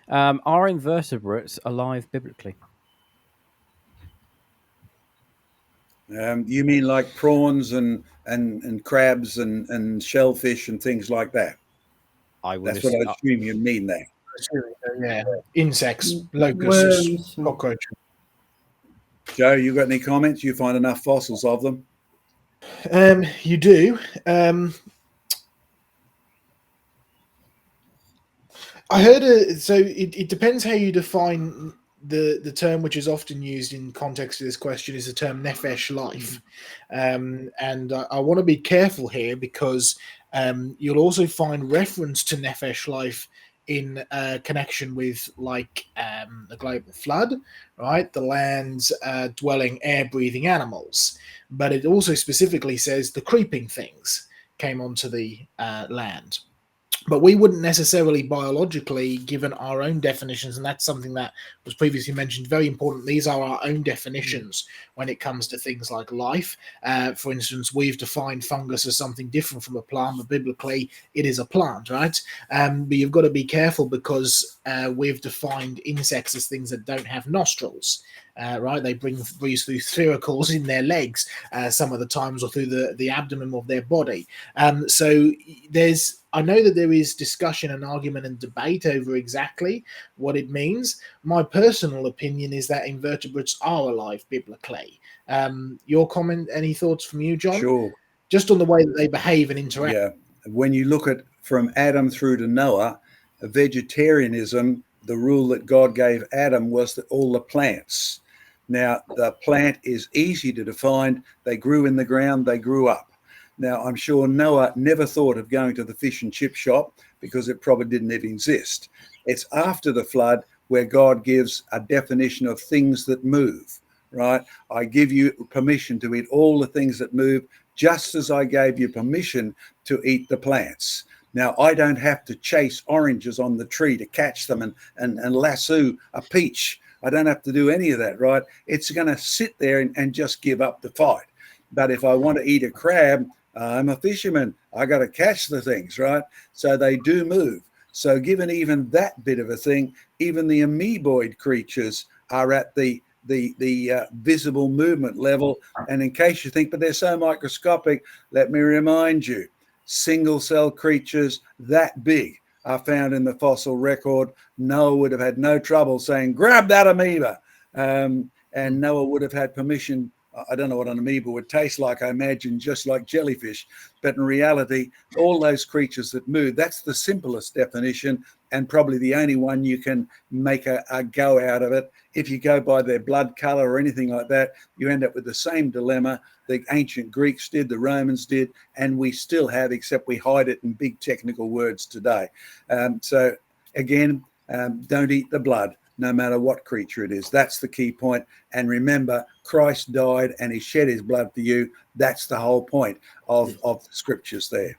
Are invertebrates alive biblically? You mean like prawns and crabs and shellfish and things like that? I would. That's what I assume you mean there. Yeah, insects, locusts, Worms. cockroaches. Joe, you got any comments? You find enough fossils of them? You do. I heard so it depends how you define the term which is often used in context of this question is the term nefesh life, and I want to be careful here because you'll also find reference to nefesh life in connection with like the global flood, right? The land's dwelling air breathing animals, but it also specifically says the creeping things came onto the land, but we wouldn't necessarily biologically given our own definitions, and that's something that was previously mentioned. Very important. These are our own definitions when it comes to things like life. For instance, we've defined fungus as something different from a plant, but biblically it is a plant, right? But you've got to be careful because we've defined insects as things that don't have nostrils. Right, they breathe through sphericals in their legs some of the times, or through the abdomen of their body. So I know that there is discussion and argument and debate over exactly what it means. My personal opinion is that invertebrates are alive biblically. Your comment, any thoughts from you, John? Sure. Just on the way that they behave and interact. Yeah. When you look at from Adam through to Noah, vegetarianism, the rule that God gave Adam was that all the plants. Now, the plant is easy to define. They grew in the ground, they grew up. Now, I'm sure Noah never thought of going to the fish and chip shop because it probably didn't even exist. It's after the flood where God gives a definition of things that move, right? I give you permission to eat all the things that move, just as I gave you permission to eat the plants. Now, I don't have to chase oranges on the tree to catch them and lasso a peach. I don't have to do any of that, right? It's going to sit there and just give up the fight. But if I want to eat a crab, I'm a fisherman. I got to catch the things, right? So they do move. So given even that bit of a thing, even the amoeboid creatures are at the visible movement level. And in case you think, but they're so microscopic, let me remind you, single cell creatures that big are found in the fossil record. Noah would have had no trouble saying, grab that amoeba. And Noah would have had permission. I don't know what an amoeba would taste like. I imagine just like jellyfish. But in reality, all those creatures that move, that's the simplest definition and probably the only one you can make a go out of it. If you go by their blood color or anything like that, you end up with the same dilemma the ancient Greeks did, the Romans did, and we still have, except we hide it in big technical words today. So again, don't eat the blood, no matter what creature it is. That's the key point. And remember, Christ died and he shed his blood for you. That's the whole point of the scriptures there.